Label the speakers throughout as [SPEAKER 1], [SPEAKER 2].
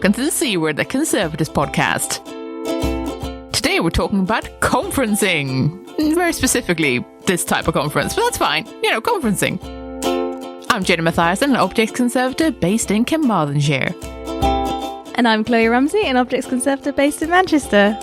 [SPEAKER 1] welcome to the C Word, the Conservatives podcast. Today we're talking about conferencing. Very specifically, this type of conference, but that's fine. Conferencing. I'm Jenny Mathiasson, an Objects Conservator based in Carmarthenshire.
[SPEAKER 2] And I'm Kloe Rumsey, an Objects Conservator based in Manchester.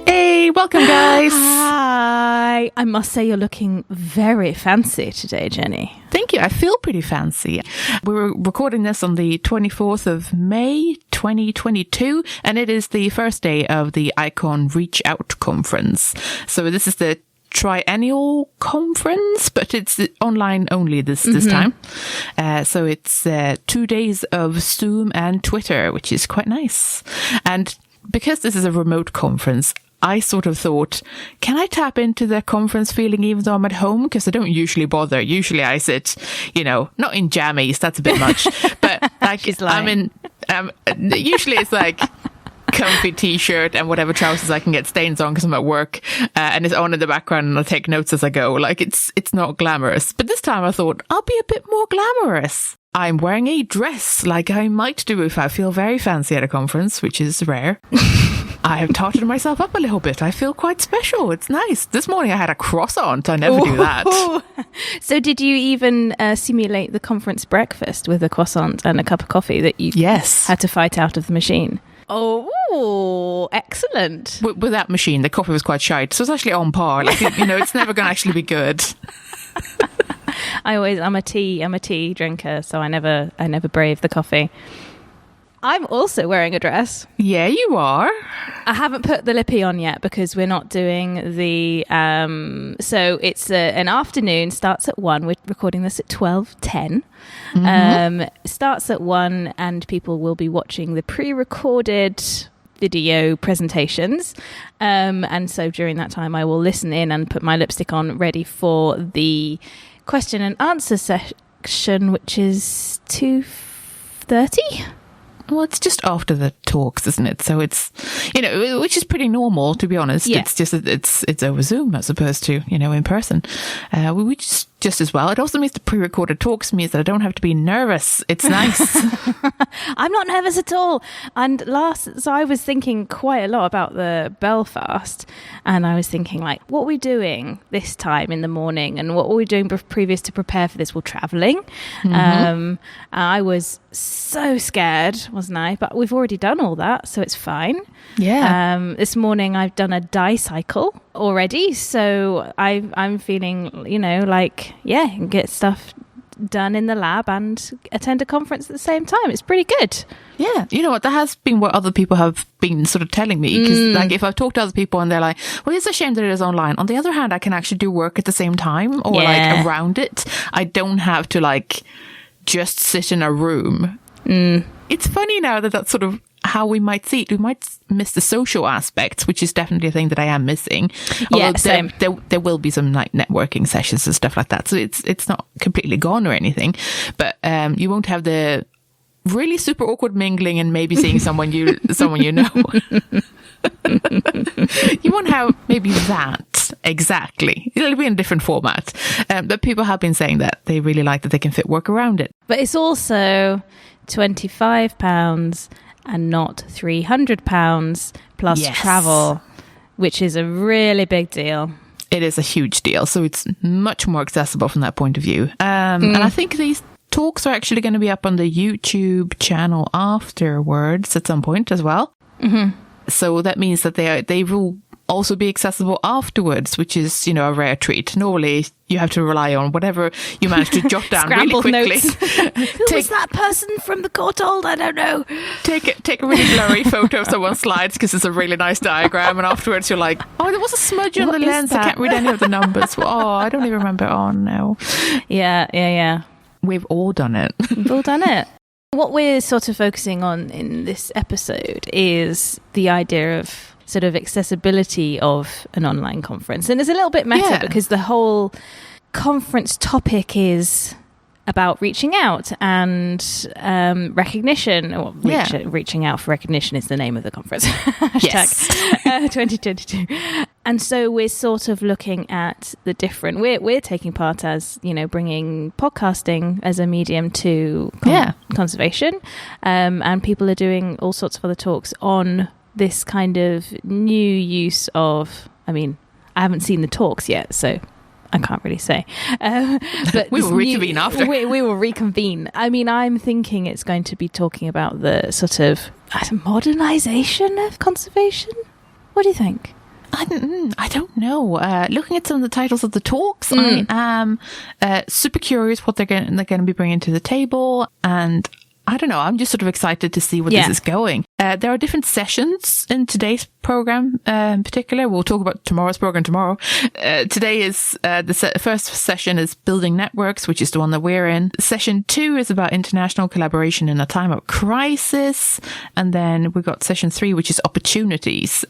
[SPEAKER 1] Hey, welcome guys.
[SPEAKER 2] Hi. I must say you're looking very fancy today, Jenny.
[SPEAKER 1] Thank you. I feel pretty fancy. We were recording this on the 24th of May, 2022, and it is the first day of the ICON Reach Out conference. So this is the triennial conference, but it's online only this time. So it's 2 days of Zoom and Twitter, which is quite nice. And because this is a remote conference, I sort of thought, can I tap into the conference feeling even though I'm at home? Because I don't usually bother. Usually I sit, not in jammies, that's a bit much, but like I'm in, usually it's like comfy t-shirt and whatever trousers I can get stains on because I'm at work, and it's on in the background and I'll take notes as I go. Like it's not glamorous. But this time I thought I'll be a bit more glamorous. I'm wearing a dress like I might do if I feel very fancy at a conference, which is rare. I have tarted myself up a little bit. I feel quite special. It's nice. This morning I had a croissant. I never do that.
[SPEAKER 2] So did you even simulate the conference breakfast with a croissant and a cup of coffee that you had to fight out of the machine? Oh, excellent.
[SPEAKER 1] With that machine, the coffee was quite shite. So it's actually on par. Like, it's never going to actually be good.
[SPEAKER 2] I'm a tea drinker, so I never brave the coffee. I'm also wearing a dress.
[SPEAKER 1] Yeah, you are.
[SPEAKER 2] I haven't put the lippy on yet because we're not doing the... so it's an afternoon, starts at 1. We're recording this at 12:10. Starts at 1 and people will be watching the pre-recorded video presentations. And so during that time, I will listen in and put my lipstick on ready for the question and answer section, which is 2:30.
[SPEAKER 1] Well, it's just after the talks, isn't it? So it's, which is pretty normal, to be honest. Yeah. It's just, it's over Zoom as opposed to, in person, which just as well. It also means the pre-recorded talks means that I don't have to be nervous. It's nice.
[SPEAKER 2] I'm not nervous at all. And so I was thinking quite a lot about the Belfast, and I was thinking like, what are we doing this time in the morning, and what were we doing previous to prepare for this? Well, traveling. I was so scared, wasn't I? But we've already done all that, so it's fine.
[SPEAKER 1] Yeah.
[SPEAKER 2] This morning I've done a dye cycle already, so I'm feeling, get stuff done in the lab and attend a conference at the same time. It's pretty good.
[SPEAKER 1] Yeah, you know what? That has been what other people have been sort of telling me. Because like if I've talked to other people and they're like, well, it's a shame that it is online. On the other hand, I can actually do work at the same time or like around it. I don't have to like just sit in a room. It's funny now that that's sort of how we might see it. We might miss the social aspects, which is definitely a thing that I am missing.
[SPEAKER 2] Yeah, same.
[SPEAKER 1] There will be some like networking sessions and stuff like that. So it's not completely gone or anything, but you won't have the really super awkward mingling and maybe seeing someone you know. You won't have maybe that exactly. It'll be in a different format. But people have been saying that they really like that they can fit work around it.
[SPEAKER 2] But it's also £25 and not £300 plus travel, which is a really big deal.
[SPEAKER 1] It is a huge deal. So it's much more accessible from that point of view. And I think these talks are actually going to be up on the YouTube channel afterwards at some point as well. So that means that they will also be accessible afterwards, which is, a rare treat. Normally, you have to rely on whatever you manage to jot down really quickly.
[SPEAKER 2] Notes. Who was that person from the Courtauld? I don't know.
[SPEAKER 1] Take a really blurry photo of someone's slides because it's a really nice diagram, and afterwards you're like, oh, there was a smudge on the lens. I can't read any of the numbers. Oh, I don't even remember. Oh, no.
[SPEAKER 2] Yeah.
[SPEAKER 1] We've all done it.
[SPEAKER 2] We've all done it. What we're sort of focusing on in this episode is the idea of sort of accessibility of an online conference. And it's a little bit meta because the whole conference topic is about reaching out and recognition. Or reaching out for recognition is the name of the conference. Hashtag 2022. And so we're sort of looking at the different, we're taking part as, bringing podcasting as a medium to conservation. And people are doing all sorts of other talks on this kind of new use of, I haven't seen the talks yet, so I can't really say. But
[SPEAKER 1] we will reconvene after.
[SPEAKER 2] We will reconvene. I'm thinking it's going to be talking about the sort of modernization of conservation. What do you think?
[SPEAKER 1] I don't know. Looking at some of the titles of the talks, I am super curious what they're going to be bringing to the table, and I don't know. I'm just sort of excited to see where this is going. There are different sessions in today's program. In particular, we'll talk about tomorrow's program tomorrow. Today is the first session is building networks, which is the one that we're in. Session 2 is about international collaboration in a time of crisis, and then we've got session 3, which is opportunities.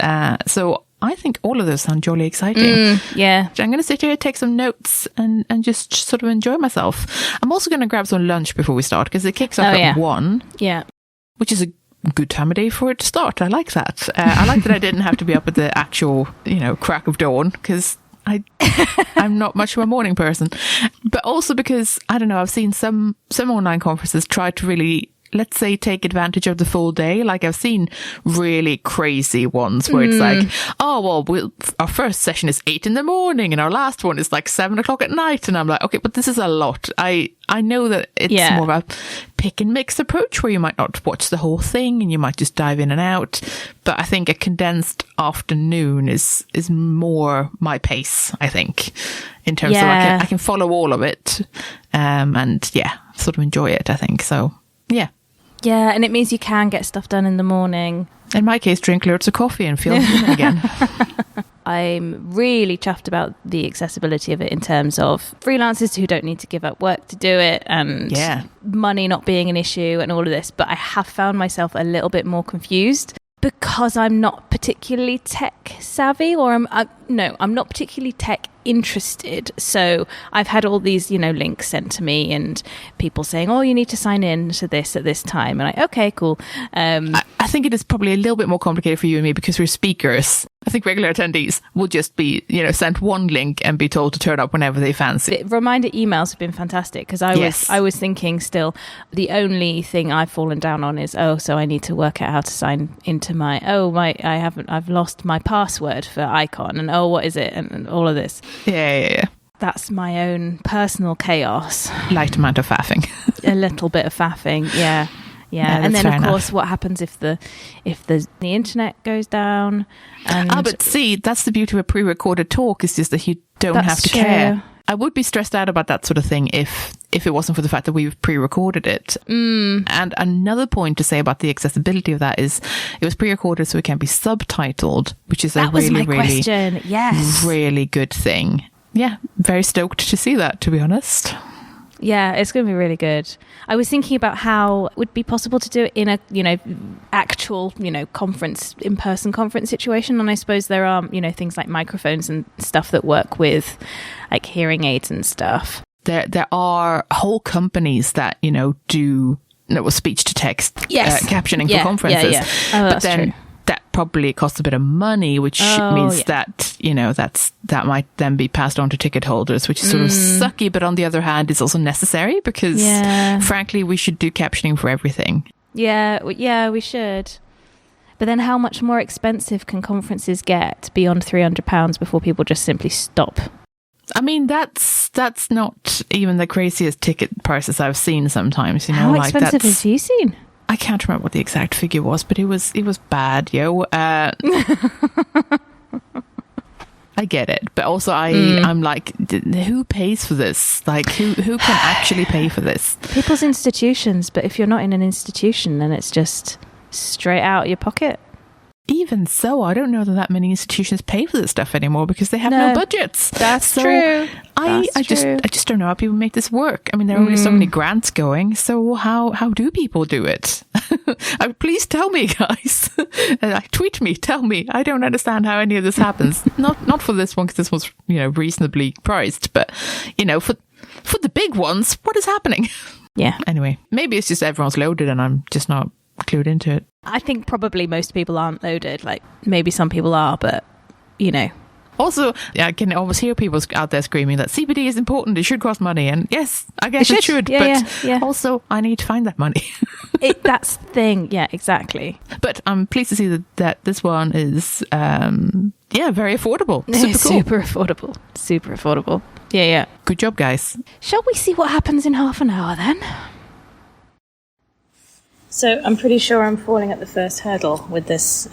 [SPEAKER 1] So I think all of those sound jolly exciting.
[SPEAKER 2] Yeah.
[SPEAKER 1] I'm going to sit here, take some notes, and just sort of enjoy myself. I'm also going to grab some lunch before we start, because it kicks off at 1.
[SPEAKER 2] Yeah.
[SPEAKER 1] Which is a good time of day for it to start. I like that. I like that I didn't have to be up at the actual, crack of dawn, because I'm not much of a morning person. But also because, I don't know, I've seen some online conferences try to really, let's say, take advantage of the full day. Like I've seen really crazy ones where it's like, oh, well, our first session is 8 a.m. and our last one is like 7 o'clock at night. And I'm like, okay, but this is a lot. I know that it's more of a pick and mix approach where you might not watch the whole thing and you might just dive in and out. But I think a condensed afternoon is more my pace, I think, in terms of I can follow all of it and sort of enjoy it, I think. So, yeah.
[SPEAKER 2] Yeah, and it means you can get stuff done in the morning.
[SPEAKER 1] In my case, drink loads of coffee and feel human again.
[SPEAKER 2] I'm really chuffed about the accessibility of it in terms of freelancers who don't need to give up work to do it, and money not being an issue and all of this. But I have found myself a little bit more confused because I'm not particularly tech savvy, or I'm not particularly tech interested. So I've had all these, links sent to me and people saying, oh, you need to sign in to this at this time. And okay, cool.
[SPEAKER 1] I think it is probably a little bit more complicated for you and me because we're speakers. I think regular attendees will just be, sent one link and be told to turn up whenever they fancy.
[SPEAKER 2] Reminder emails have been fantastic because I was thinking still the only thing I've fallen down on is, so I need to work out how to sign into I've lost my password for Icon, and what is it, and all of this.
[SPEAKER 1] Yeah.
[SPEAKER 2] That's my own personal chaos.
[SPEAKER 1] Light amount of faffing.
[SPEAKER 2] A little bit of faffing, yeah. And then of course, what happens if the internet goes down?
[SPEAKER 1] But see, that's the beauty of a pre-recorded talk, is just that you don't have to care. I would be stressed out about that sort of thing if it wasn't for the fact that we've pre-recorded it. And another point to say about the accessibility of that is it was pre-recorded so it can be subtitled, which is
[SPEAKER 2] question. Yes.
[SPEAKER 1] really good thing. Yeah, very stoked to see that, to be honest.
[SPEAKER 2] Yeah, it's going to be really good. I was thinking about how it would be possible to do it in a, actual, conference, in-person conference situation. And I suppose there are, things like microphones and stuff that work with like hearing aids and stuff.
[SPEAKER 1] There are whole companies that, do speech to text captioning for conferences.
[SPEAKER 2] Yeah. Oh,
[SPEAKER 1] but then
[SPEAKER 2] true.
[SPEAKER 1] That probably costs a bit of money, which means that, that might then be passed on to ticket holders, which is sort of sucky. But on the other hand, it's also necessary because, frankly, we should do captioning for everything. Yeah,
[SPEAKER 2] we should. But then how much more expensive can conferences get beyond £300 before people just simply stop?
[SPEAKER 1] I mean, that's not even the craziest ticket prices I've seen sometimes.
[SPEAKER 2] How expensive have you seen?
[SPEAKER 1] I can't remember what the exact figure was, but it was bad, yo. I get it, but also I'm like, who pays for this? Like, who can actually pay for this?
[SPEAKER 2] People's institutions, but if you're not in an institution, then it's just straight out your pocket.
[SPEAKER 1] Even so, I don't know that many institutions pay for this stuff anymore because they have no budgets.
[SPEAKER 2] That's true.
[SPEAKER 1] I just don't know how people make this work. I mean, there are only so many grants going. So how do people do it? Please tell me, guys. Tweet me, tell me. I don't understand how any of this happens. Not for this one because this was reasonably priced, but for the big ones, what is happening?
[SPEAKER 2] Yeah.
[SPEAKER 1] Anyway, maybe it's just everyone's loaded and I'm just not clued into it.
[SPEAKER 2] I think probably most people aren't loaded. Like maybe some people are, but
[SPEAKER 1] Also, I can almost hear people out there screaming that CBD is important. It should cost money. And yes, I guess it should. But also, I need to find that money.
[SPEAKER 2] That's the thing. Yeah, exactly.
[SPEAKER 1] But I'm pleased to see that this one is, very affordable.
[SPEAKER 2] Super affordable. Super affordable. Yeah.
[SPEAKER 1] Good job, guys.
[SPEAKER 2] Shall we see what happens in half an hour then? So I'm pretty sure I'm falling at the first hurdle with this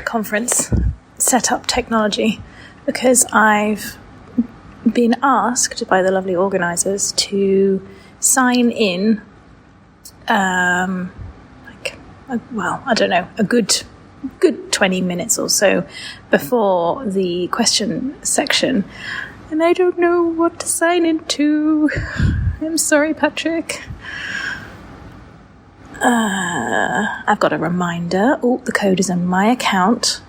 [SPEAKER 2] conference setup technology, because I've been asked by the lovely organisers to sign in, a good 20 minutes or so before the question section, and I don't know what to sign into. I'm sorry, Patrick. I've got a reminder. Oh, the code is on my account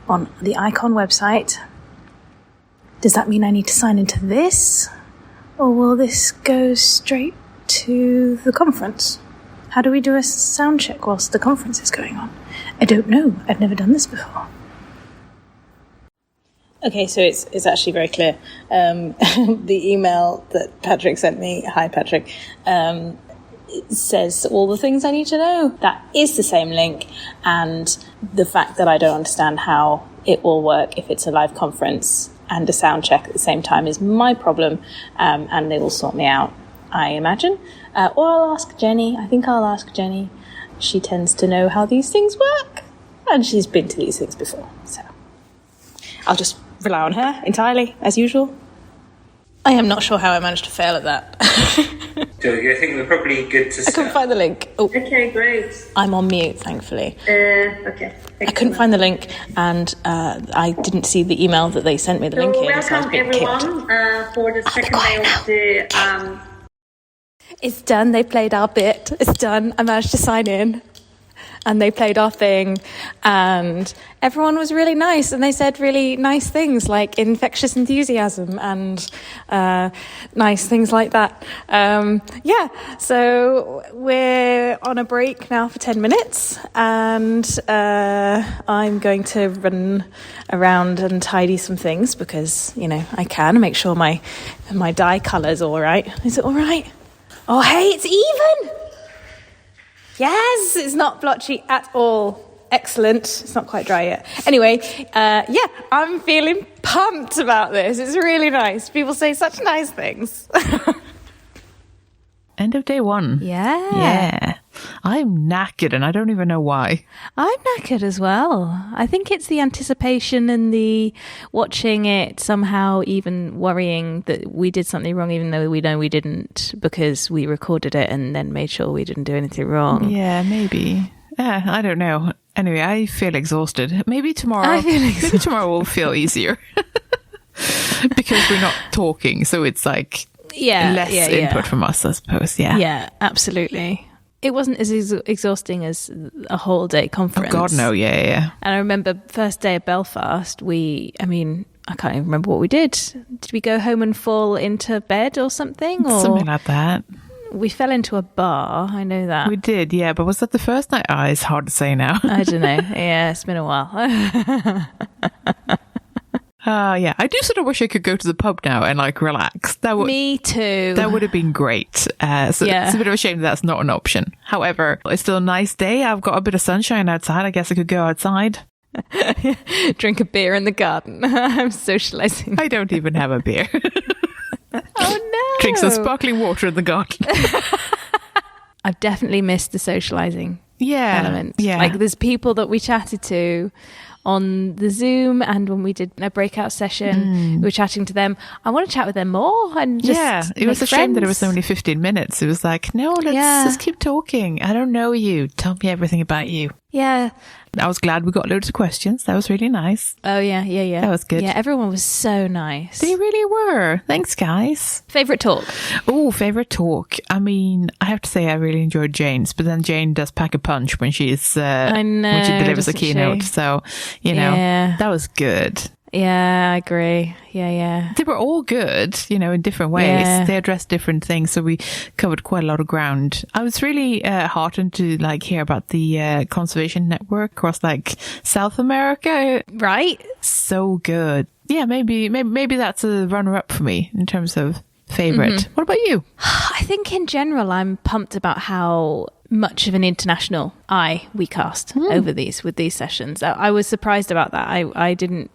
[SPEAKER 2] on the Icon website. Does that mean I need to sign into this? Or will this go straight to the conference? How do we do a sound check whilst the conference is going on? I don't know. I've never done this before. Okay, so it's actually very clear. The email that Patrick sent me, hi Patrick, it says all the things I need to know. That is the same link, and the fact that I don't understand how it will work if it's a live conference and a sound check at the same time is my problem, and they will sort me out, I imagine. Or I'll ask Jenny. I think I'll ask Jenny. She tends to know how these things work, and she's been to these things before, so I'll just rely on her entirely, as usual. I am not sure how I managed to fail at that.
[SPEAKER 3] I think we're probably good to start.
[SPEAKER 2] I couldn't find the link. Oh.
[SPEAKER 4] Okay, great.
[SPEAKER 2] I'm on mute, thankfully.
[SPEAKER 4] Okay.
[SPEAKER 2] I couldn't find the link, and I didn't see the email that they sent me the link in.
[SPEAKER 4] Welcome everyone for the second day of the...
[SPEAKER 2] It's done. They played our bit. It's done. I managed to sign in. And they played our thing, and everyone was really nice, and they said really nice things like infectious enthusiasm and nice things like that. So we're on a break now for 10 minutes, and I'm going to run around and tidy some things because, I can make sure my dye colour's all right. Is it all right? Oh, hey, it's even! Yes, it's not blotchy at all. Excellent. It's not quite dry yet. Anyway, I'm feeling pumped about this. It's really nice. People say such nice things.
[SPEAKER 1] End of day one.
[SPEAKER 2] Yeah.
[SPEAKER 1] I'm knackered and I don't even know why.
[SPEAKER 2] I'm knackered as well. I think it's the anticipation and the watching it, somehow even worrying that we did something wrong, even though we know we didn't, because we recorded it and then made sure we didn't do anything wrong.
[SPEAKER 1] Yeah, maybe. I don't know. Anyway, I feel exhausted. Maybe tomorrow will feel easier. Because we're not talking, so it's like less input from us, I suppose.
[SPEAKER 2] Yeah, absolutely. It wasn't as exhausting as a whole day conference.
[SPEAKER 1] Oh God, no, yeah.
[SPEAKER 2] And I remember first day of Belfast, I can't even remember what we did. Did we go home and fall into bed or something? Or
[SPEAKER 1] something like that.
[SPEAKER 2] We fell into a bar, I know that.
[SPEAKER 1] We did, yeah, but was that the first night? It's hard to say now.
[SPEAKER 2] I don't know. Yeah, it's been a while.
[SPEAKER 1] Yeah, I do sort of wish I could go to the pub now and relax.
[SPEAKER 2] Me too.
[SPEAKER 1] That would have been great. It's a bit of a shame that's not an option. However, it's still a nice day. I've got a bit of sunshine outside. I guess I could go outside.
[SPEAKER 2] Drink a beer in the garden. I'm socializing.
[SPEAKER 1] I don't even have a beer.
[SPEAKER 2] Oh no.
[SPEAKER 1] Drink some sparkling water in the garden.
[SPEAKER 2] I've definitely missed the socializing element.
[SPEAKER 1] Yeah.
[SPEAKER 2] There's people that we chatted to on the Zoom, and when we did a breakout session, we were chatting to them. I want to chat with them more and just
[SPEAKER 1] it was a shame that it was only 15 minutes. It was like, no, let's keep talking. I don't know you. Tell me everything about you.
[SPEAKER 2] Yeah.
[SPEAKER 1] I was glad we got loads of questions. That was really nice.
[SPEAKER 2] Oh, yeah.
[SPEAKER 1] That was good.
[SPEAKER 2] Yeah, everyone was so nice.
[SPEAKER 1] They really were. Thanks, guys.
[SPEAKER 2] Favourite talk?
[SPEAKER 1] Oh, favourite talk. I have to say I really enjoyed Jane's, but then Jane does pack a punch when she's when she delivers a keynote. So, that was good.
[SPEAKER 2] Yeah, I agree. Yeah.
[SPEAKER 1] They were all good, in different ways.
[SPEAKER 2] Yeah.
[SPEAKER 1] They addressed different things, so we covered quite a lot of ground. I was really heartened to hear about the conservation network across South America.
[SPEAKER 2] Right?
[SPEAKER 1] So good. Yeah, maybe that's a runner-up for me in terms of favorite. What about you?
[SPEAKER 2] I think in general, I'm pumped about how much of an international eye we cast with these sessions. I was surprised about that. I didn't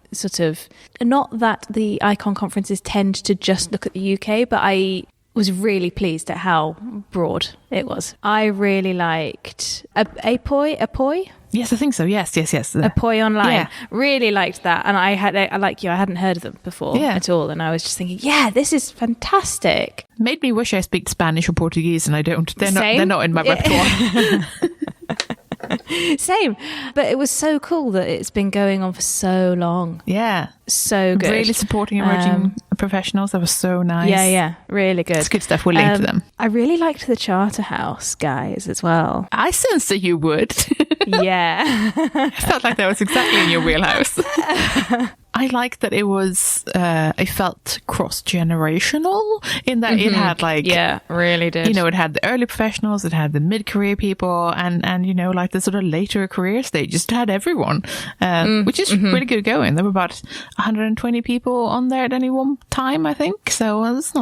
[SPEAKER 2] not that the ICON conferences tend to just look at the UK, but I was really pleased at how broad it was. I really liked Apoy.
[SPEAKER 1] Yes, I think so. Yes.
[SPEAKER 2] Apoy online.
[SPEAKER 1] Yeah.
[SPEAKER 2] Really liked that. And I hadn't heard of them before at all. And I was just thinking, this is fantastic.
[SPEAKER 1] Made me wish I speak Spanish or Portuguese, and I don't. They're not in my repertoire.
[SPEAKER 2] Same. But it was so cool that it's been going on for so long.
[SPEAKER 1] Yeah.
[SPEAKER 2] So good.
[SPEAKER 1] Really supporting emerging professionals. That was so nice.
[SPEAKER 2] Yeah. Really good.
[SPEAKER 1] It's good stuff. We'll link to them.
[SPEAKER 2] I really liked the Charterhouse guys as well.
[SPEAKER 1] I sensed that you would.
[SPEAKER 2] Yeah.
[SPEAKER 1] I felt like that was exactly in your wheelhouse. I liked that it was, it felt cross-generational in that it had
[SPEAKER 2] yeah, really did.
[SPEAKER 1] It had the early professionals, it had the mid-career people, and the sort of later career stage. Just had everyone, which is really good going. There were about 120 people on there at any one time, I think. So it's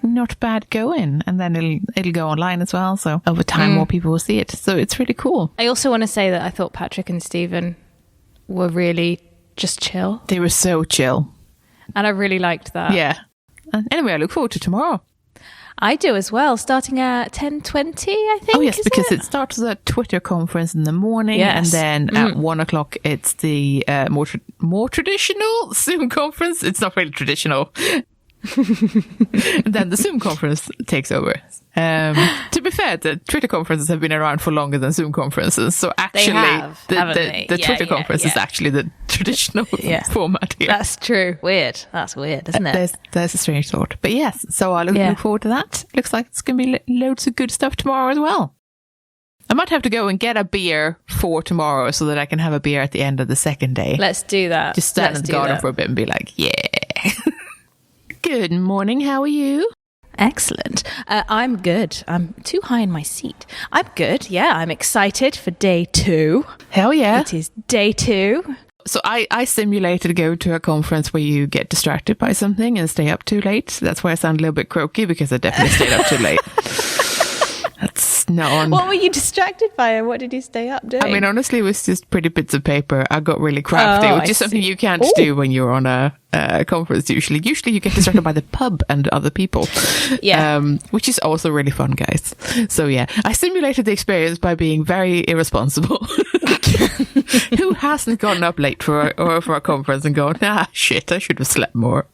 [SPEAKER 1] not bad going. And then it'll go online as well. So over time, more people will see it. So it's really cool.
[SPEAKER 2] I also want to say that I thought Patrick and Stephen were really just chill.
[SPEAKER 1] They were so chill.
[SPEAKER 2] And I really liked that.
[SPEAKER 1] Yeah. And anyway, I look forward to tomorrow.
[SPEAKER 2] I do as well, starting at 10:20, I think.
[SPEAKER 1] Oh, yes, because it starts at a Twitter conference in the morning, and then at 1 o'clock, it's the more traditional Zoom conference. It's not really traditional. And then the Zoom conference takes over. To be fair, the Twitter conferences have been around for longer than Zoom conferences, so actually the Twitter conference is actually the traditional format here.
[SPEAKER 2] That's true. That's weird, isn't it?
[SPEAKER 1] There's a strange thought. But yes, so I look forward to that. Looks like it's going to be loads of good stuff tomorrow as well. I might have to go and get a beer for tomorrow so that I can have a beer at the end of the second day.
[SPEAKER 2] Let's do that.
[SPEAKER 1] Just stand in the garden for a bit and be like, yeah. Good morning, how are you?
[SPEAKER 2] Excellent. I'm good. I'm too high in my seat. I'm good. Yeah, I'm excited for day 2.
[SPEAKER 1] Hell yeah.
[SPEAKER 2] It is day 2.
[SPEAKER 1] So I simulated go to a conference where you get distracted by something and stay up too late. That's why I sound a little bit croaky, because I definitely stayed up too late. That's not on.
[SPEAKER 2] What were you distracted by, and what did you stay up doing?
[SPEAKER 1] I mean, honestly, it was just pretty bits of paper. I got really crafty, which is something you can't do when you're on a conference usually. Usually you get distracted by the pub and other people.
[SPEAKER 2] Yeah.
[SPEAKER 1] Which is also really fun, guys. So yeah, I simulated the experience by being very irresponsible. Who hasn't gotten up late for a conference and gone, shit, I should have slept more.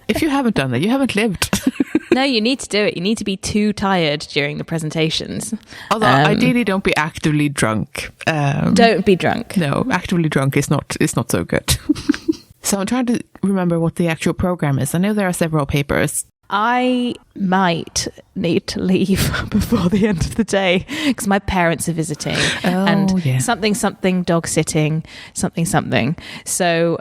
[SPEAKER 1] If you haven't done that, you haven't lived.
[SPEAKER 2] No, you need to do it. You need to be too tired during the presentations.
[SPEAKER 1] Although ideally, don't be actively drunk.
[SPEAKER 2] Don't be drunk.
[SPEAKER 1] No, actively drunk is not so good. So I'm trying to remember what the actual program is. I know there are several papers.
[SPEAKER 2] I might need to leave before the end of the day because my parents are visiting something dog sitting, something. So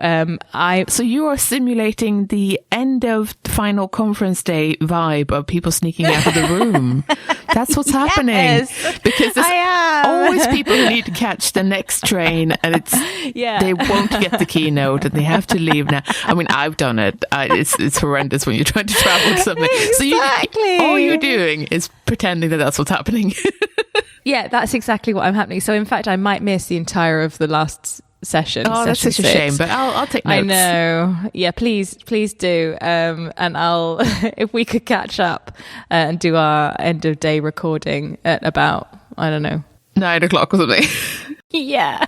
[SPEAKER 1] So you are simulating the end of final conference day vibe of people sneaking out of the room. That's what's happening. Because there's always people who need to catch the next train, and they won't get the keynote and they have to leave now. I mean, I've done it. It's horrendous when you're trying to travel to something.
[SPEAKER 2] Exactly.
[SPEAKER 1] So all you're doing is pretending that that's what's happening.
[SPEAKER 2] Yeah, that's exactly what I'm happening. So in fact, I might miss the entire of the last session.
[SPEAKER 1] Oh, that's such a shame, but I'll take notes.
[SPEAKER 2] I know. Yeah, please do. And I'll, if we could catch up and do our end of day recording at about, I don't know,
[SPEAKER 1] 9 o'clock or something.
[SPEAKER 2] Yeah.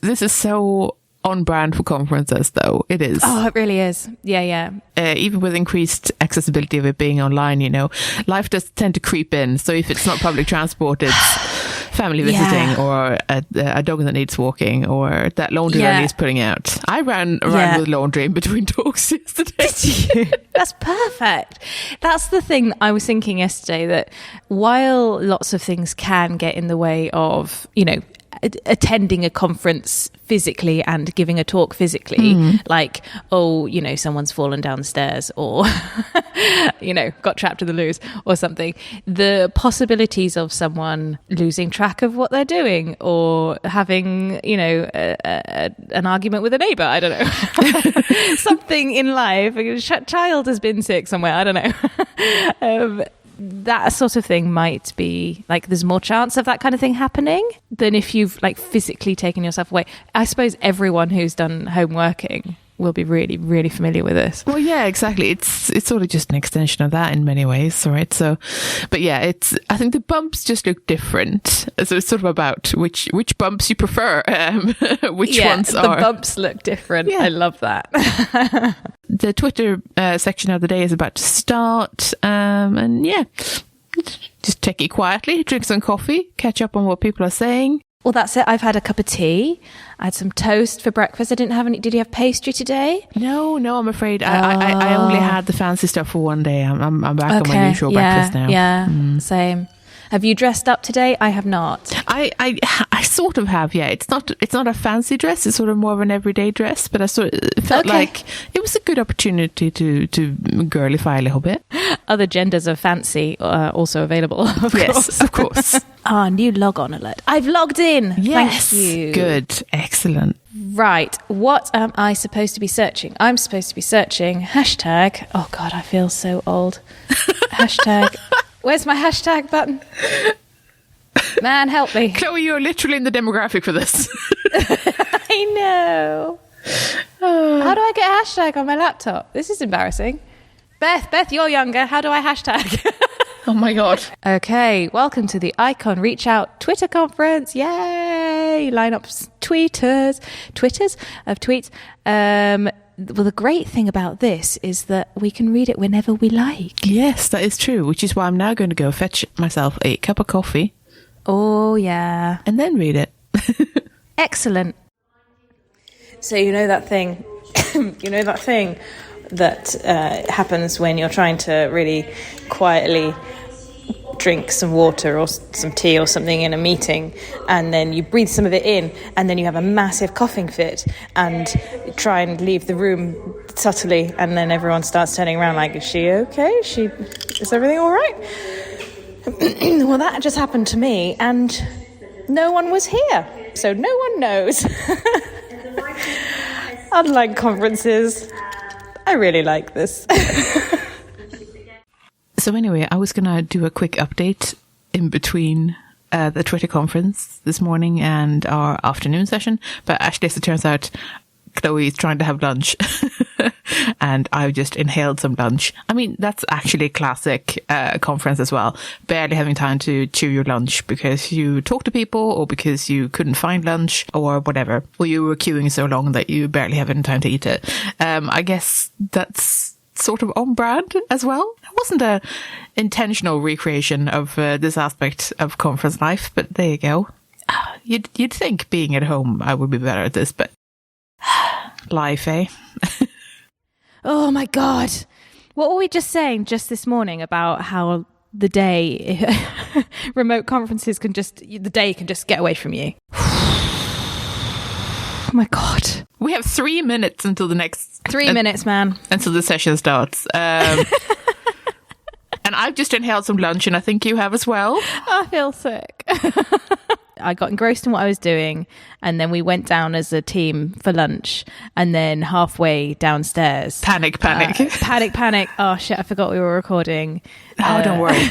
[SPEAKER 1] This is so on brand for conferences, though. It is.
[SPEAKER 2] Oh, it really is. Yeah.
[SPEAKER 1] Even with increased accessibility of it being online, life does tend to creep in. So if it's not public transport, it's family visiting or a dog that needs walking or that laundry that needs putting out. I ran around with laundry in between talks yesterday.
[SPEAKER 2] Did you? That's perfect. That's the thing I was thinking yesterday, that while lots of things can get in the way of, attending a conference physically and giving a talk physically, like, oh, you know, someone's fallen down the stairs or, you know, got trapped in the loos or something. The possibilities of someone losing track of what they're doing or having, you know, an argument with a neighbour, I don't know, something in life, a child has been sick somewhere, I don't know. That sort of thing might be like, there's more chance of that kind of thing happening than if you've like physically taken yourself away. I suppose everyone who's done home working will be really, really familiar with this.
[SPEAKER 1] Well, yeah, exactly. It's sort of just an extension of that in many ways, right? So, but yeah, I think the bumps just look different. So it's sort of about which bumps you prefer, which ones are.
[SPEAKER 2] The bumps look different. Yeah. I love that.
[SPEAKER 1] The Twitter section of the day is about to start, and yeah, just take it quietly, drink some coffee, catch up on what people are saying.
[SPEAKER 2] Well, that's it. I've had a cup of tea. I had some toast for breakfast. I didn't have any. Did you have pastry today?
[SPEAKER 1] No, I'm afraid. I only had the fancy stuff for one day. I'm back on my usual breakfast now.
[SPEAKER 2] Yeah, same. Have you dressed up today? I have not.
[SPEAKER 1] I sort of have, yeah. It's not a fancy dress. It's sort of more of an everyday dress. But I felt like it was a good opportunity to girlify a little bit.
[SPEAKER 2] Other genders of fancy are also available.
[SPEAKER 1] Yes, of course.
[SPEAKER 2] New log on alert. I've logged in.
[SPEAKER 1] Yes.
[SPEAKER 2] Thank you.
[SPEAKER 1] Good. Excellent.
[SPEAKER 2] Right. What am I supposed to be searching? I'm supposed to be searching hashtag. Oh God, I feel so old. Hashtag. Where's my hashtag button? Man, help me.
[SPEAKER 1] Kloe, you're literally in the demographic for this.
[SPEAKER 2] I know. How do I get a hashtag on my laptop? This is embarrassing. Beth, you're younger. How do I hashtag?
[SPEAKER 1] Oh my God.
[SPEAKER 2] Okay, welcome to the Icon Reach Out Twitter conference. Yay! Lineups, Twitters of tweets. Well, the great thing about this is that we can read it whenever we like.
[SPEAKER 1] Yes, that is true, which is why I'm now going to go fetch myself a cup of coffee.
[SPEAKER 2] Oh, yeah.
[SPEAKER 1] And then read it.
[SPEAKER 2] Excellent. So you know that thing, that happens when you're trying to really quietly drink some water or some tea or something in a meeting, and then you breathe some of it in, and then you have a massive coughing fit and try and leave the room subtly, and then everyone starts turning around like, is she okay? Is everything all right? Well, that just happened to me, and no one was here, so no one knows. Unlike conferences, I really like this.
[SPEAKER 1] So anyway, I was going to do a quick update in between the Twitter conference this morning and our afternoon session. But actually, as it turns out, Kloe is trying to have lunch and I've just inhaled some lunch. I mean, that's actually a classic conference as well. Barely having time to chew your lunch because you talk to people or because you couldn't find lunch or whatever. Or you were queuing so long that you barely have any time to eat it. I guess that's sort of on brand as well. It wasn't a intentional recreation of this aspect of conference life, but there you go. You'd think being at home I would be better at this, but life, eh?
[SPEAKER 2] Oh my God. What were we just saying just this morning about how the day remote conferences the day can just get away from you? Oh my God.
[SPEAKER 1] We have 3 minutes until the next...
[SPEAKER 2] 3 minutes, man.
[SPEAKER 1] Until the session starts. And I've just inhaled some lunch, and I think you have as well.
[SPEAKER 2] I feel sick. I got engrossed in what I was doing, and then we went down as a team for lunch, and then halfway downstairs...
[SPEAKER 1] Panic.
[SPEAKER 2] Panic. Oh, shit, I forgot we were recording.
[SPEAKER 1] Oh, don't worry.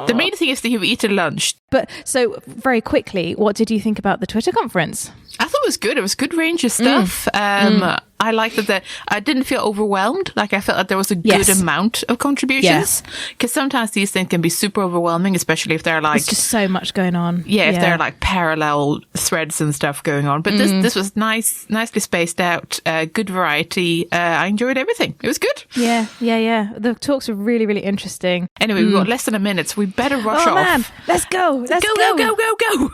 [SPEAKER 1] The main thing is that you've eaten lunch.
[SPEAKER 2] But, so, very quickly, what did you think about the Twitter conference?
[SPEAKER 1] I thought it was good. It was a good range of stuff. I liked that I didn't feel overwhelmed. Like, I felt that there was a good amount of contributions. Because sometimes these things can be super overwhelming, especially if they're like...
[SPEAKER 2] There's just so much going on.
[SPEAKER 1] Yeah, if they're like parallel threads and stuff going on. But this was nicely spaced out, good variety. I enjoyed everything. It was good.
[SPEAKER 2] Yeah. The talks were really, really interesting.
[SPEAKER 1] Anyway, we've got less than a minute, so we better rush off.
[SPEAKER 2] Oh, man. Let's go.
[SPEAKER 1] Go.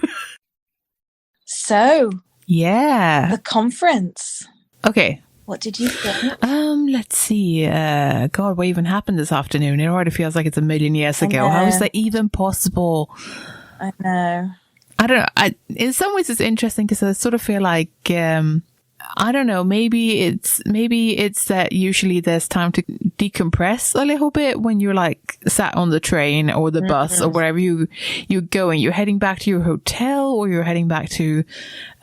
[SPEAKER 5] So...
[SPEAKER 1] Yeah.
[SPEAKER 5] The conference.
[SPEAKER 1] Okay.
[SPEAKER 5] What did you think?
[SPEAKER 1] Let's see. God, what even happened this afternoon? It already feels like it's a million years ago. How is that even possible?
[SPEAKER 5] I know.
[SPEAKER 1] I don't know. In some ways, it's interesting because I sort of feel like I don't know. Maybe it's that usually there's time to decompress a little bit when you're like sat on the train or the bus or wherever you're going. You're heading back to your hotel or you're heading back to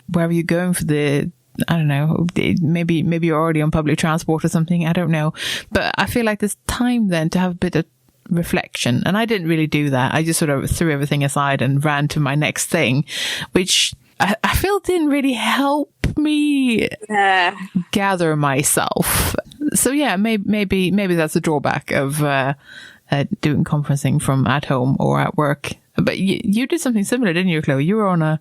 [SPEAKER 1] wherever you're going for the. I don't know. Maybe you're already on public transport or something. I don't know. But I feel like there's time then to have a bit of reflection, and I didn't really do that. I just sort of threw everything aside and ran to my next thing, which I feel didn't really help me gather myself. So yeah, maybe that's a drawback of doing conferencing from at home or at work. But you did something similar, didn't you, Kloe? You were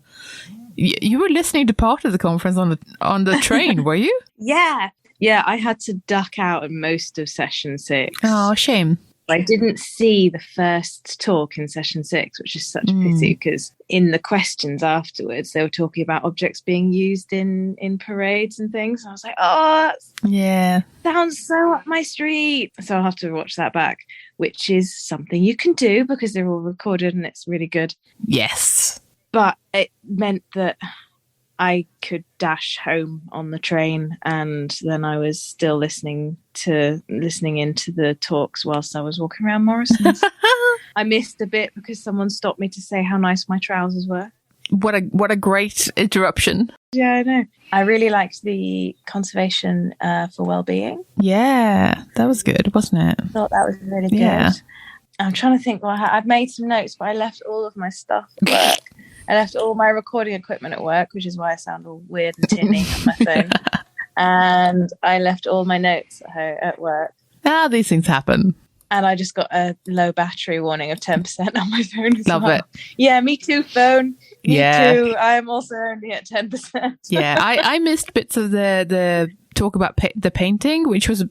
[SPEAKER 1] you were listening to part of the conference on the train, were you?
[SPEAKER 5] Yeah, I had to duck out in most of session 6.
[SPEAKER 1] Oh, shame.
[SPEAKER 5] I didn't see the first talk in session 6, which is such a pity, because in the questions afterwards, they were talking about objects being used in parades and things. I was like, oh, yeah, sounds so up my street. So I'll have to watch that back, which is something you can do because they're all recorded and it's really good.
[SPEAKER 1] Yes.
[SPEAKER 5] But it meant that I could dash home on the train, and then I was still listening into the talks whilst I was walking around Morrison's. I missed a bit because someone stopped me to say how nice my trousers were.
[SPEAKER 1] What a great interruption.
[SPEAKER 5] Yeah, I know. I really liked the conservation for well-being.
[SPEAKER 1] Yeah, that was good, wasn't it?
[SPEAKER 5] I thought that was really good.
[SPEAKER 1] Yeah.
[SPEAKER 5] I'm trying to think. I've made some notes, but I left all of my stuff at work. I left all my recording equipment at work, which is why I sound all weird and tinny on my phone. And I left all my notes at work.
[SPEAKER 1] These things happen.
[SPEAKER 5] And I just got a low battery warning of 10% on my phone as
[SPEAKER 1] Love
[SPEAKER 5] well.
[SPEAKER 1] it.
[SPEAKER 5] Yeah, me too, phone. Me
[SPEAKER 1] Yeah.
[SPEAKER 5] too. I'm also only at 10%.
[SPEAKER 1] Yeah, I missed bits of the talk about the painting, which was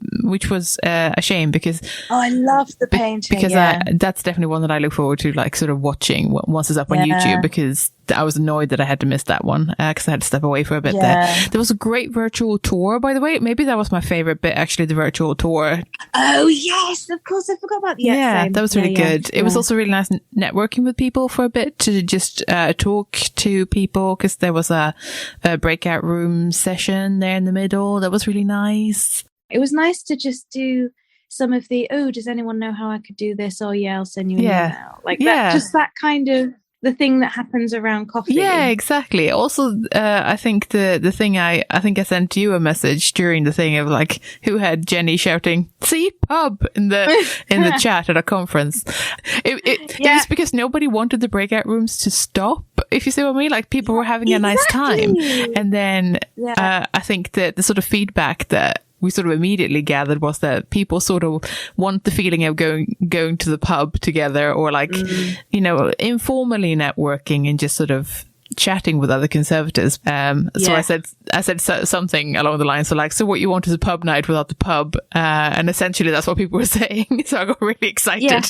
[SPEAKER 1] a shame because
[SPEAKER 5] I love the painting
[SPEAKER 1] because that's definitely one that I look forward to, like sort of watching once it's up on YouTube, because I was annoyed that I had to miss that one because I had to step away for a bit there. There was a great virtual tour, by the way. Maybe that was my favorite bit, actually, the virtual tour.
[SPEAKER 5] Oh yes, of course, I forgot about the
[SPEAKER 1] that was really good. It was also really nice networking with people for a bit, to just talk to people, because there was a breakout room session there in the middle. That was really nice.
[SPEAKER 5] It was nice to just do some of the, does anyone know how I could do this? Oh yeah, I'll send you an email. Like that, just that kind of the thing that happens around coffee.
[SPEAKER 1] Yeah, exactly. Also, I think the thing I think I sent you a message during the thing of like, who had Jenny shouting "See pub" in the chat at a conference. It was because nobody wanted the breakout rooms to stop. If you see what I mean, like people were having a nice time, and then I think that the sort of feedback that we sort of immediately gathered was that people sort of want the feeling of going to the pub together, or like, informally networking and just sort of chatting with other conservatives. So I said something along the lines of like, so what you want is a pub night without the pub. And essentially that's what people were saying. So I got really excited. Yeah.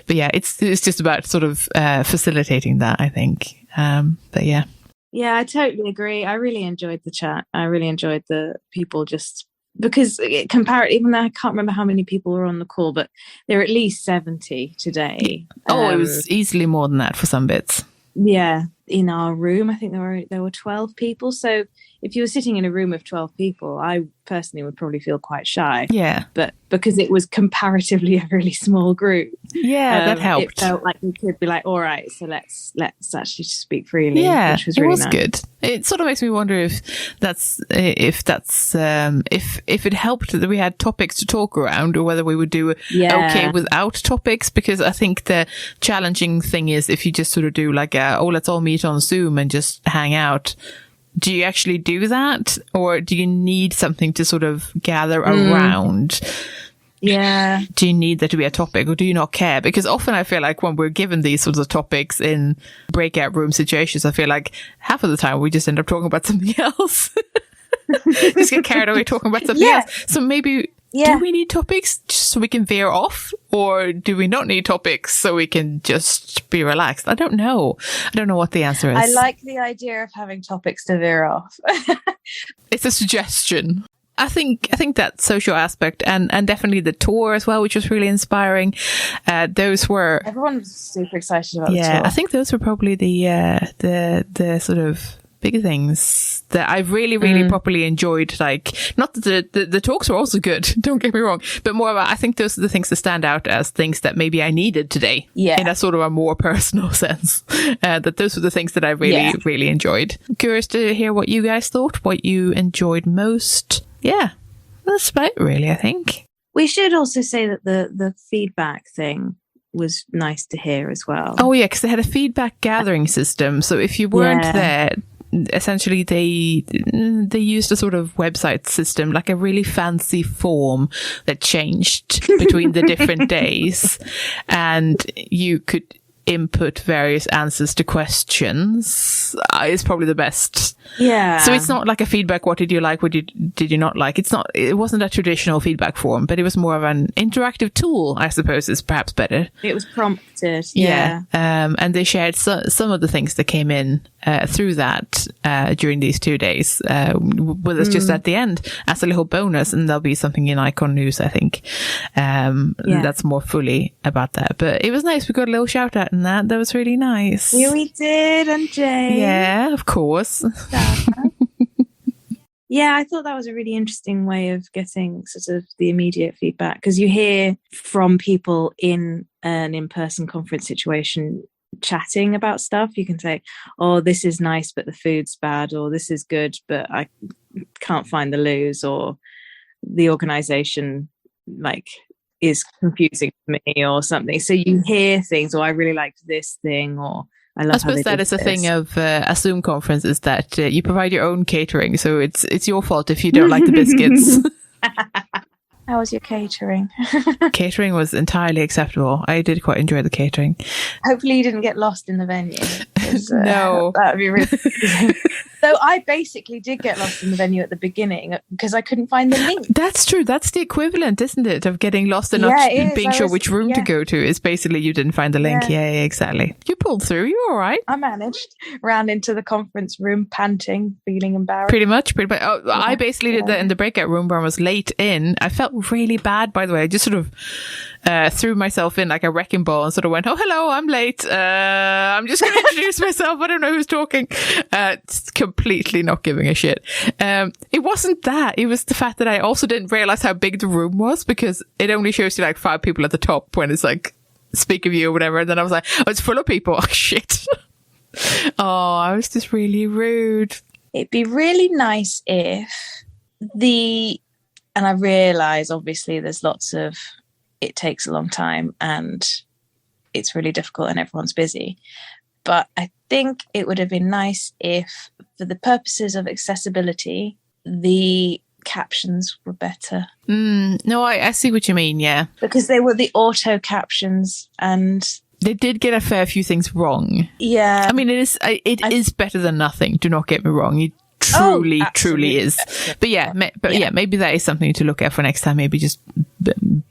[SPEAKER 1] But yeah, it's just about sort of facilitating that, I think. But yeah.
[SPEAKER 5] Yeah, I totally agree. I really enjoyed the chat. I really enjoyed the people just... Because even though I can't remember how many people were on the call, but there were at least 70 today.
[SPEAKER 1] It was easily more than that for some bits.
[SPEAKER 5] Yeah, in our room, I think there were 12 people. So if you were sitting in a room of 12 people, I personally would probably feel quite shy.
[SPEAKER 1] Yeah.
[SPEAKER 5] But because it was comparatively a really small group,
[SPEAKER 1] that helped.
[SPEAKER 5] It felt like we could be like, all right, so let's actually speak freely.
[SPEAKER 1] Yeah,
[SPEAKER 5] which was really nice.
[SPEAKER 1] Good. It sort of makes me wonder if it helped that we had topics to talk around, or whether we would do okay without topics. Because I think the challenging thing is if you just sort of do like let's all meet on Zoom and just hang out. Do you actually do that, or do you need something to sort of gather around?
[SPEAKER 5] Yeah.
[SPEAKER 1] Do you need there to be a topic, or do you not care? Because often I feel like when we're given these sorts of topics in breakout room situations, I feel like half of the time we just end up talking about something else. Just get carried away talking about something else. So maybe... Do we need topics just so we can veer off, or do we not need topics so we can just be relaxed? I don't know. I don't know what the answer is.
[SPEAKER 5] I like the idea of having topics to veer off.
[SPEAKER 1] It's a suggestion. I think that social aspect and definitely the tour as well, which was really inspiring. Those were
[SPEAKER 5] everyone was super excited about the tour.
[SPEAKER 1] I think those were probably the sort of big things that I really, really properly enjoyed. Like, not that the talks were also good, don't get me wrong, but more about, I think those are the things that stand out as things that maybe I needed today. Yeah. In a sort of a more personal sense. That those were the things that I really, really enjoyed. Curious to hear what you guys thought, what you enjoyed most. Yeah, that's about it, really, I think.
[SPEAKER 5] We should also say that the feedback thing was nice to hear as well.
[SPEAKER 1] Oh, yeah, because they had a feedback gathering system. So if you weren't there, essentially they used a sort of website system, like a really fancy form that changed between the different days, and you could input various answers to questions. Is probably the best. Yeah. So it's not like a feedback, what did you like, what did you not like? It wasn't a traditional feedback form, but it was more of an interactive tool, I suppose, is perhaps better.
[SPEAKER 5] It was prompted. Yeah.
[SPEAKER 1] And they shared some of the things that came in through that during these 2 days with us just at the end as a little bonus, and there'll be something in Icon News, I think, that's more fully about that. But it was nice. We got a little shout out in that. That was really nice.
[SPEAKER 5] Yeah, we did, and Jay.
[SPEAKER 1] Yeah, of course.
[SPEAKER 5] Yeah, I thought that was a really interesting way of getting sort of the immediate feedback, because you hear from people in an in-person conference situation chatting about stuff. You can say, oh, this is nice, but the food's bad, or this is good, but I can't find the loos, or the organization is confusing for me or something. So you hear things, or I really liked this thing, or I suppose that is
[SPEAKER 1] a thing of a Zoom conference, is that you provide your own catering. So it's your fault if you don't like the biscuits.
[SPEAKER 5] How was your catering?
[SPEAKER 1] Catering was entirely acceptable. I did quite enjoy the catering.
[SPEAKER 5] Hopefully you didn't get lost in the venue.
[SPEAKER 1] No.
[SPEAKER 5] That would be really So I basically did get lost in the venue at the beginning because I couldn't find the link.
[SPEAKER 1] That's true. That's the equivalent, isn't it, of getting lost and not being sure which room to go to. Is basically you didn't find the link. Yeah, exactly. You pulled through. You were all right.
[SPEAKER 5] I managed. Ran into the conference room panting, feeling embarrassed.
[SPEAKER 1] Pretty much. Oh, yeah. I basically did that in the breakout room where I was late in. I felt really bad, by the way. I just sort of threw myself in like a wrecking ball and sort of went, oh, hello, I'm late. I'm just going to introduce myself. I don't know who's talking. Completely not giving a shit. It wasn't that. It was the fact that I also didn't realize how big the room was, because it only shows you like 5 people at the top when it's like speak of you or whatever. And then I was like, oh, it's full of people. Oh, shit. Oh, I was just really rude.
[SPEAKER 5] It'd be really nice if and I realise obviously there's lots of, it takes a long time and it's really difficult and everyone's busy. But I think it would have been nice if, for the purposes of accessibility, the captions were better.
[SPEAKER 1] No, I see what you mean, yeah.
[SPEAKER 5] Because they were the auto captions and
[SPEAKER 1] they did get a fair few things wrong.
[SPEAKER 5] Yeah.
[SPEAKER 1] I mean, it is better than nothing, do not get me wrong. It truly is. But yeah, maybe that is something to look at for next time. Maybe just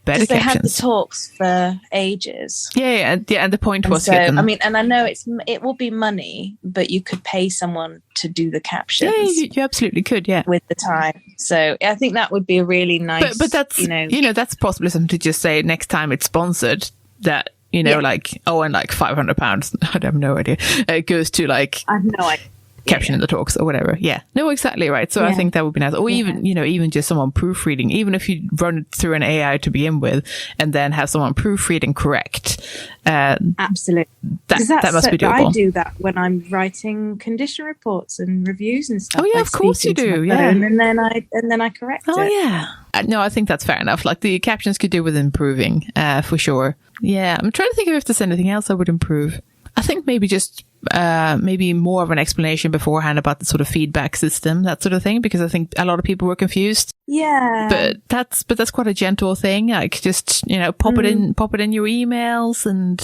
[SPEAKER 1] better captions.
[SPEAKER 5] They had the talks for ages.
[SPEAKER 1] Yeah, and the point was,
[SPEAKER 5] so, I mean, and I know it will be money, but you could pay someone to do the captions.
[SPEAKER 1] Yeah, you absolutely could. Yeah,
[SPEAKER 5] with the time. So I think that would be a really nice.
[SPEAKER 1] But that's that's possibly something to just say next time it's sponsored. That like and like £500. I have no idea. It goes to like
[SPEAKER 5] I have no idea.
[SPEAKER 1] Caption in the talks or whatever. Yeah, no, exactly right. So I think that would be nice. Or even just someone proofreading, even if you run it through an AI to begin with and then have someone proofread and correct.
[SPEAKER 5] Absolutely.
[SPEAKER 1] That must be doable.
[SPEAKER 5] I do that when I'm writing condition reports and reviews and stuff.
[SPEAKER 1] Oh yeah, of course you do. Yeah.
[SPEAKER 5] And then I correct it.
[SPEAKER 1] Oh yeah. No, I think that's fair enough. Like the captions could do with improving, for sure. Yeah. I'm trying to think if there's anything else I would improve. I think maybe just maybe more of an explanation beforehand about the sort of feedback system, that sort of thing, because I think a lot of people were confused.
[SPEAKER 5] Yeah.
[SPEAKER 1] But that's quite a gentle thing. Like just, pop it in your emails and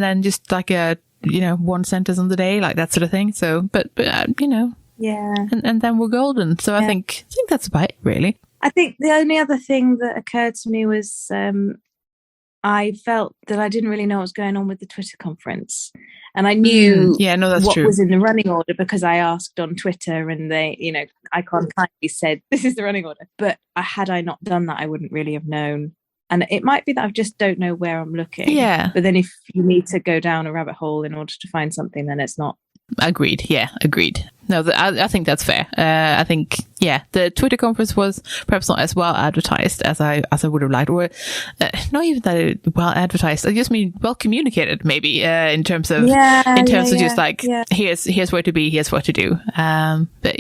[SPEAKER 1] then just like a, one sentence on the day, like that sort of thing. So, but yeah. And then we're golden. So I think that's about it, really.
[SPEAKER 5] I think the only other thing that occurred to me was, I felt that I didn't really know what was going on with the Twitter conference. And I knew
[SPEAKER 1] that's
[SPEAKER 5] what
[SPEAKER 1] true.
[SPEAKER 5] was in the running order because I asked on Twitter and they, Icon kindly said, this is the running order. But had I not done that, I wouldn't really have known. And it might be that I just don't know where I'm looking.
[SPEAKER 1] Yeah.
[SPEAKER 5] But then if you need to go down a rabbit hole in order to find something, then it's not.
[SPEAKER 1] Agreed. Yeah, agreed. No, I think that's fair. I think, the Twitter conference was perhaps not as well advertised as I would have liked, or not even that well advertised. I just mean well communicated, maybe in terms of just like here's where to be, here's what to do. But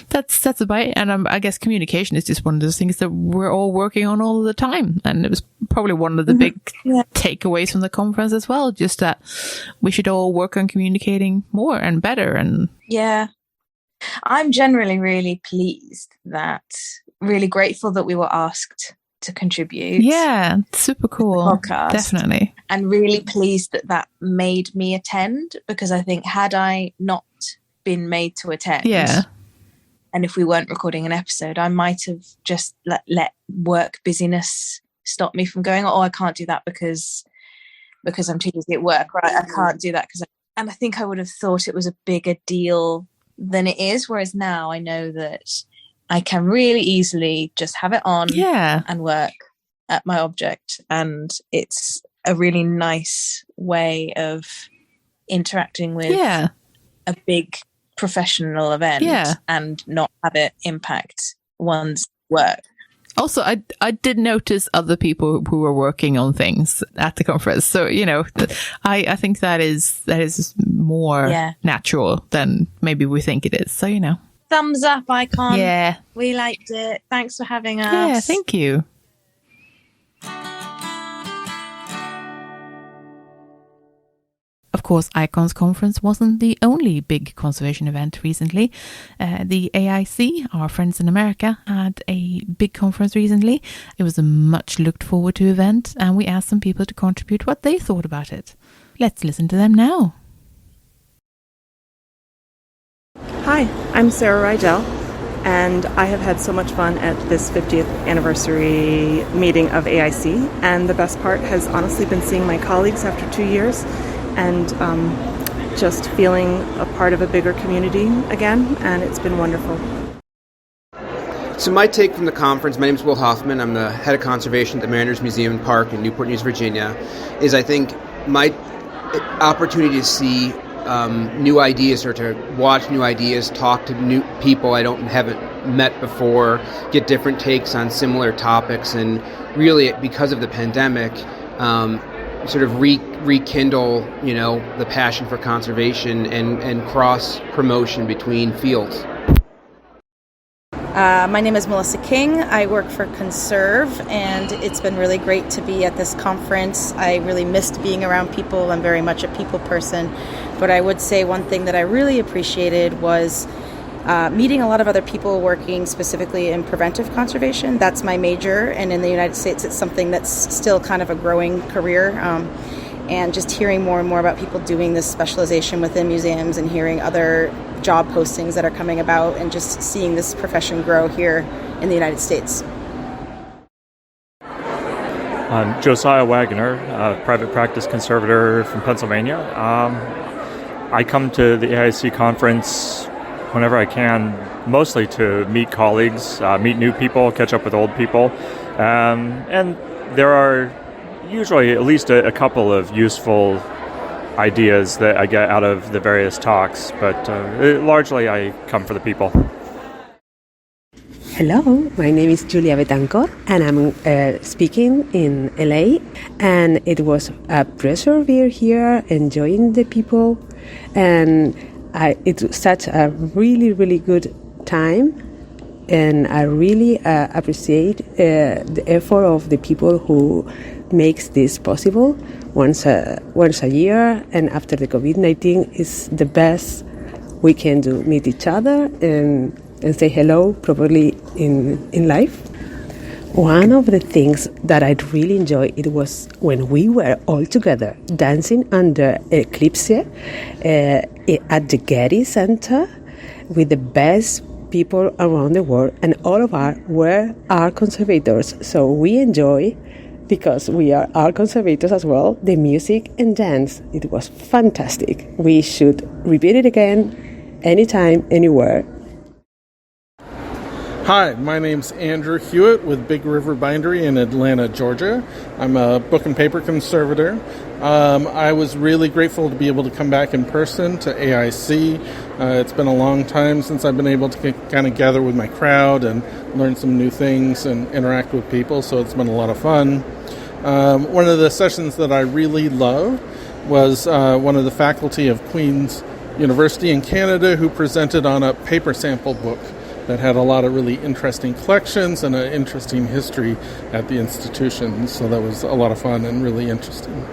[SPEAKER 1] that's about it. And I guess communication is just one of those things that we're all working on all the time, and it was probably one of the big takeaways from the conference as well. Just that we should all work on communicating more and better. And
[SPEAKER 5] I'm generally really pleased really grateful that we were asked to contribute.
[SPEAKER 1] Yeah, super cool.
[SPEAKER 5] Podcast.
[SPEAKER 1] Definitely.
[SPEAKER 5] And really pleased that made me attend, because I think had I not been made to attend, and if we weren't recording an episode, I might have just let work busyness stop me from going, I can't do that because I'm too busy at work, right? I can't do that and I think I would have thought it was a bigger deal than it is. Whereas now I know that I can really easily just have it on and work at my object. And it's a really nice way of interacting with a big professional event and not have it impact one's work.
[SPEAKER 1] Also, I did notice other people who were working on things at the conference. So, I think that is more natural than maybe we think it is. So,
[SPEAKER 5] Thumbs up, Icon.
[SPEAKER 1] Yeah.
[SPEAKER 5] We liked it. Thanks for having us.
[SPEAKER 1] Yeah, thank you. Of course, ICON's conference wasn't the only big conservation event recently. The AIC, our friends in America, had a big conference recently. It was a much looked forward to event, and we asked some people to contribute what they thought about it. Let's listen to them now.
[SPEAKER 6] Hi, I'm Sarah Rydell, and I have had so much fun at this 50th anniversary meeting of AIC, and the best part has honestly been seeing my colleagues after 2 years and just feeling a part of a bigger community again, and it's been wonderful.
[SPEAKER 7] So my take from the conference, my name is Will Hoffman, I'm the head of conservation at the Mariners Museum and Park in Newport News, Virginia, is I think my opportunity to see new ideas, or to watch new ideas, talk to new people I haven't met before, get different takes on similar topics, and really because of the pandemic, sort of rekindle, the passion for conservation and cross promotion between fields.
[SPEAKER 8] My name is Melissa King. I work for Conserve, and it's been really great to be at this conference. I really missed being around people. I'm very much a people person, but I would say one thing that I really appreciated was meeting a lot of other people working specifically in preventive conservation. That's my major, and in the United States it's something that's still kind of a growing career, and just hearing more and more about people doing this specialization within museums, and hearing other job postings that are coming about, and just seeing this profession grow here in the United States.
[SPEAKER 9] I'm Josiah Wagner, a private practice conservator from Pennsylvania. I come to the AIC conference whenever I can, mostly to meet colleagues, meet new people, catch up with old people. And there are usually at least a couple of useful ideas that I get out of the various talks, but largely I come for the people.
[SPEAKER 10] Hello, my name is Julia Betancourt, and I'm speaking in LA, and it was a pleasure being here, enjoying the people, and it was such a really, really good time, and I really appreciate the effort of the people who makes this possible once a year, and after the COVID-19 is the best we can do, meet each other and say hello properly in life. One of the things that I really enjoyed, it was when we were all together dancing under eclipse at the Getty Center with the best people around the world, and all of us were our conservators. So we enjoy because we are art conservators as well. The music and dance, it was fantastic. We should repeat it again, anytime, anywhere.
[SPEAKER 11] Hi, my name's Andrew Hewitt with Big River Bindery in Atlanta, Georgia. I'm a book and paper conservator. I was really grateful to be able to come back in person to AIC. It's been a long time since I've been able to kind of gather with my crowd and learn some new things and interact with people, so it's been a lot of fun. One of the sessions that I really loved was one of the faculty of Queen's University in Canada who presented on a paper sample book that had a lot of really interesting collections and an interesting history at the institution. So that was a lot of fun and really interesting.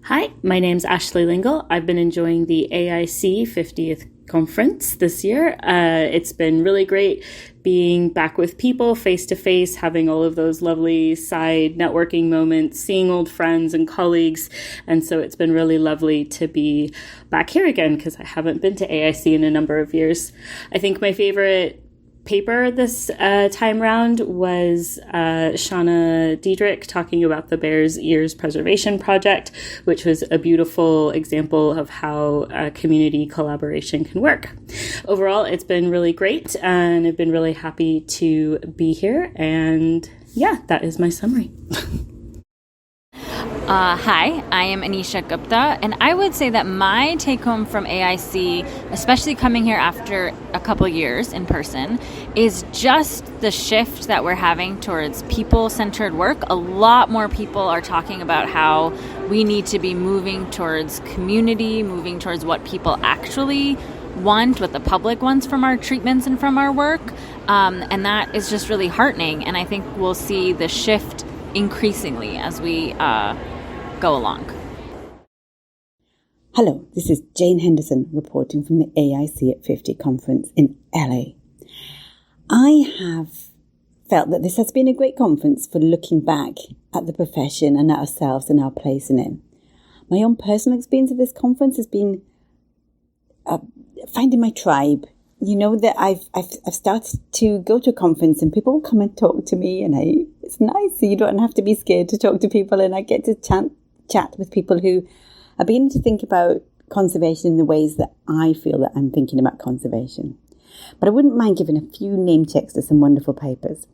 [SPEAKER 12] Hi, my name's Ashley Lingle. I've been enjoying the AIC 50th conference this year. It's been really great being back with people face to face, having all of those lovely side networking moments, seeing old friends and colleagues. And so it's been really lovely to be back here again because I haven't been to AIC in a number of years. I think my favorite paper this time round was Shauna Diedrich talking about the Bears Ears Preservation Project, which was a beautiful example of how community collaboration can work. Overall, it's been really great, and I've been really happy to be here. And yeah, that is my summary.
[SPEAKER 13] Hi, I am Anisha Gupta, and I would say that my take home from AIC, especially coming here after a couple years in person, is just the shift that we're having towards people-centered work. A lot more people are talking about how we need to be moving towards community, moving towards what people actually want, what the public wants from our treatments and from our work, and that is just really heartening, and I think we'll see the shift increasingly as we go along.
[SPEAKER 14] Hello, this is Jane Henderson reporting from the AIC at 50 conference in LA. I have felt that this has been a great conference for looking back at the profession and at ourselves and our place in it. My own personal experience of this conference has been finding my tribe. You know that I've started to go to a conference and people will come and talk to me, and it's nice. So you don't have to be scared to talk to people, and I get to chat with people who are beginning to think about conservation in the ways that I feel that I'm thinking about conservation. But I wouldn't mind giving a few name checks to some wonderful papers.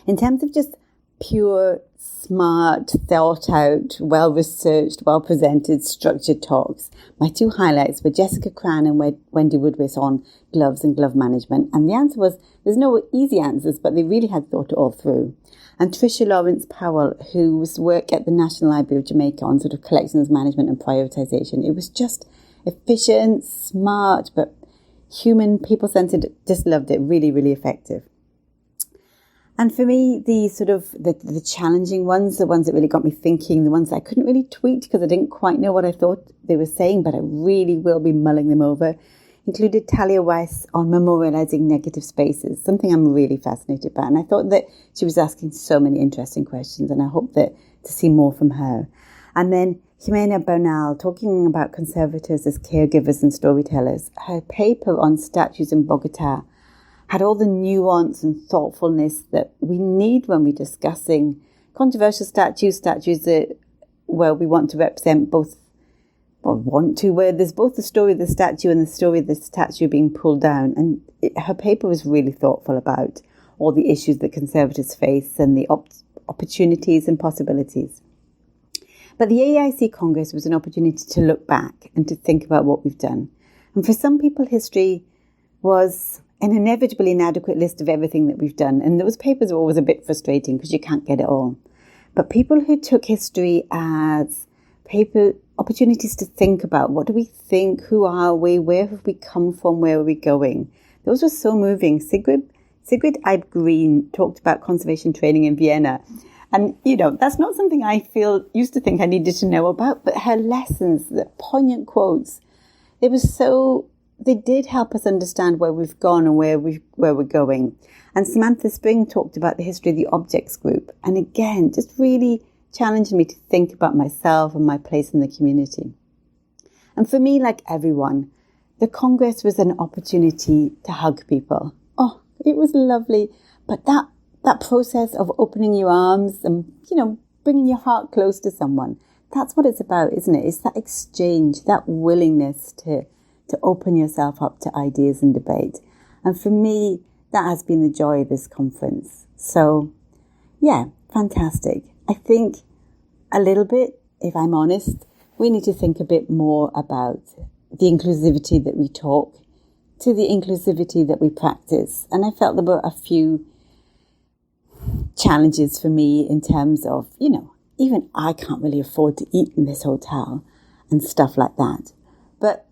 [SPEAKER 14] In terms of just pure, smart, thought out, well-researched, well-presented, structured talks, my two highlights were Jessica Cran and Wendy Woodward on gloves and glove management. And the answer was, there's no easy answers, but they really had thought it all through. And Tricia Lawrence Powell, whose work at the National Library of Jamaica on sort of collections management and prioritization, it was just efficient, smart, but human, people-centered. Just loved it. Really, really effective. And for me, the sort of the challenging ones, the ones that really got me thinking, the ones that I couldn't really tweet because I didn't quite know what I thought they were saying, but I really will be mulling them over, included Talia Weiss on memorializing negative spaces, something I'm really fascinated by. And I thought that she was asking so many interesting questions, and I hope that to see more from her. And then Jimena Bernal talking about conservators as caregivers and storytellers. Her paper on statues in Bogota had all the nuance and thoughtfulness that we need when we're discussing controversial statues that where we want to represent both, where there's both the story of the statue and the story of the statue being pulled down. And her paper was really thoughtful about all the issues that conservators face and the opportunities and possibilities. But the AIC Congress was an opportunity to look back and to think about what we've done. And for some people, history was an inevitably inadequate list of everything that we've done. And those papers are always a bit frustrating because you can't get it all. But people who took history as paper opportunities to think about, what do we think, who are we, where have we come from, where are we going? Those were so moving. Sigrid Ibe Green talked about conservation training in Vienna. And, that's not something I used to think I needed to know about, but her lessons, the poignant quotes, they did help us understand where we've gone and where we're going. And Samantha Spring talked about the history of the objects group. And again, just really challenged me to think about myself and my place in the community. And for me, like everyone, the Congress was an opportunity to hug people. Oh, it was lovely. But that that process of opening your arms and, bringing your heart close to someone. That's what it's about, isn't it? It's that exchange, that willingness to open yourself up to ideas and debate. And for me, that has been the joy of this conference. So, yeah, fantastic. I think a little bit, if I'm honest, we need to think a bit more about the inclusivity that we talk to the inclusivity that we practice. And I felt there were a few challenges for me in terms of, even I can't really afford to eat in this hotel and stuff like that. But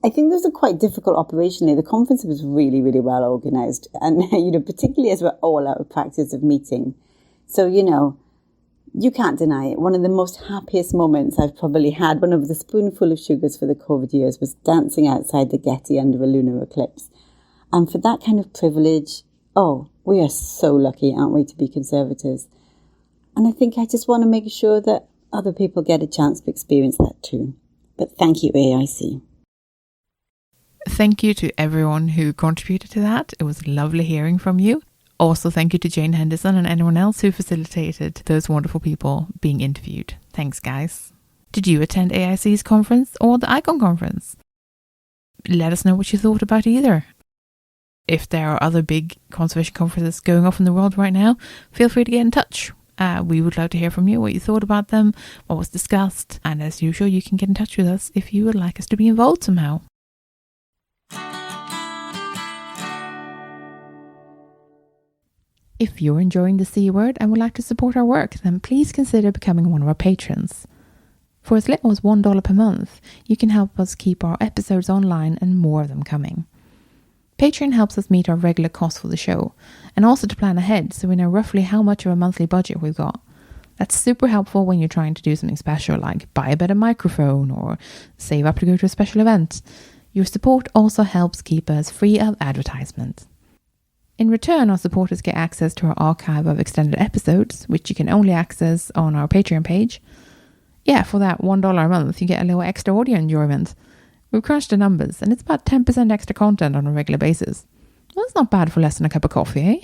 [SPEAKER 14] I think those are quite difficult operationally. The conference was really, really well organized. And, particularly as we're all out of practice of meeting. So, you can't deny it. One of the most happiest moments I've probably had, one of the spoonful of sugars for the COVID years, was dancing outside the Getty under a lunar eclipse. And for that kind of privilege, we are so lucky, aren't we, to be conservators? And I think I just want to make sure that other people get a chance to experience that too. But thank you, AIC.
[SPEAKER 1] Thank you to everyone who contributed to that. It was lovely hearing from you. Also, thank you to Jane Henderson and anyone else who facilitated those wonderful people being interviewed. Thanks, guys. Did you attend AIC's conference or the ICON conference? Let us know what you thought about either. If there are other big conservation conferences going off in the world right now, feel free to get in touch. We would love to hear from you, what you thought about them, what was discussed, and as usual, you can get in touch with us if you would like us to be involved somehow. If you're enjoying the C Word and would like to support our work, then please consider becoming one of our patrons. For as little as $1 per month, you can help us keep our episodes online and more of them coming. Patreon helps us meet our regular costs for the show, and also to plan ahead so we know roughly how much of a monthly budget we've got. That's super helpful when you're trying to do something special like buy a better microphone or save up to go to a special event. Your support also helps keep us free of advertisement. In return, our supporters get access to our archive of extended episodes, which you can only access on our Patreon page. Yeah, for that $1 a month, you get a little extra audio enjoyment. We've crunched the numbers, and it's about 10% extra content on a regular basis. Well, that's not bad for less than a cup of coffee, eh?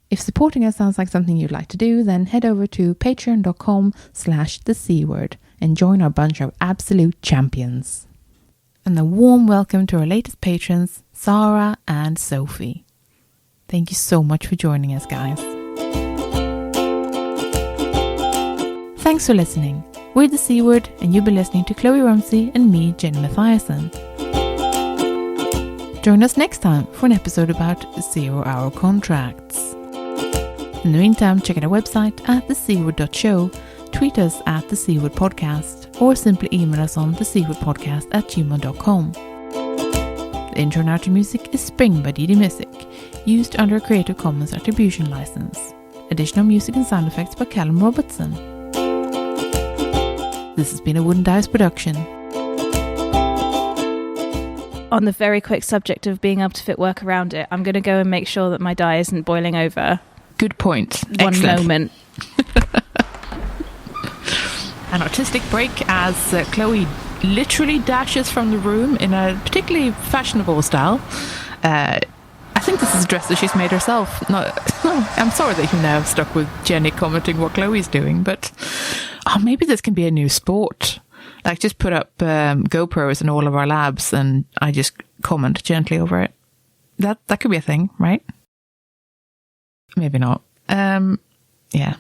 [SPEAKER 1] If supporting us sounds like something you'd like to do, then head over to patreon.com/thecword and join our bunch of absolute champions. And a warm welcome to our latest patrons, Sarah and Sophie. Thank you so much for joining us, guys. Thanks for listening. We're the C Word, and you'll be listening to Kloe Rumsey and me, Jen Mathiasson. Join us next time for an episode about 0-hour contracts. In the meantime, check out our website at thecword.show, tweet us at the C Word Podcast, or simply email us on thecwordpodcast@gmail.com. The intro and outro music is Spring by Didi Music, used under a Creative Commons Attribution License. Additional music and sound effects by Callum Robertson. This has been a Wooden Dice production.
[SPEAKER 2] On the very quick subject of being able to fit work around it, I'm going to go and make sure that my dye isn't boiling over.
[SPEAKER 1] Good point.
[SPEAKER 2] One
[SPEAKER 1] Excellent.
[SPEAKER 2] moment.
[SPEAKER 1] An artistic break as Kloe literally dashes from the room in a particularly fashionable style. I think this is a dress that she's made herself. No, I'm sorry that you're now stuck with Jenny commenting what Chloe's doing, but maybe this can be a new sport. Like, just put up GoPros in all of our labs and I just comment gently over it. That could be a thing, right? Maybe not. Yeah.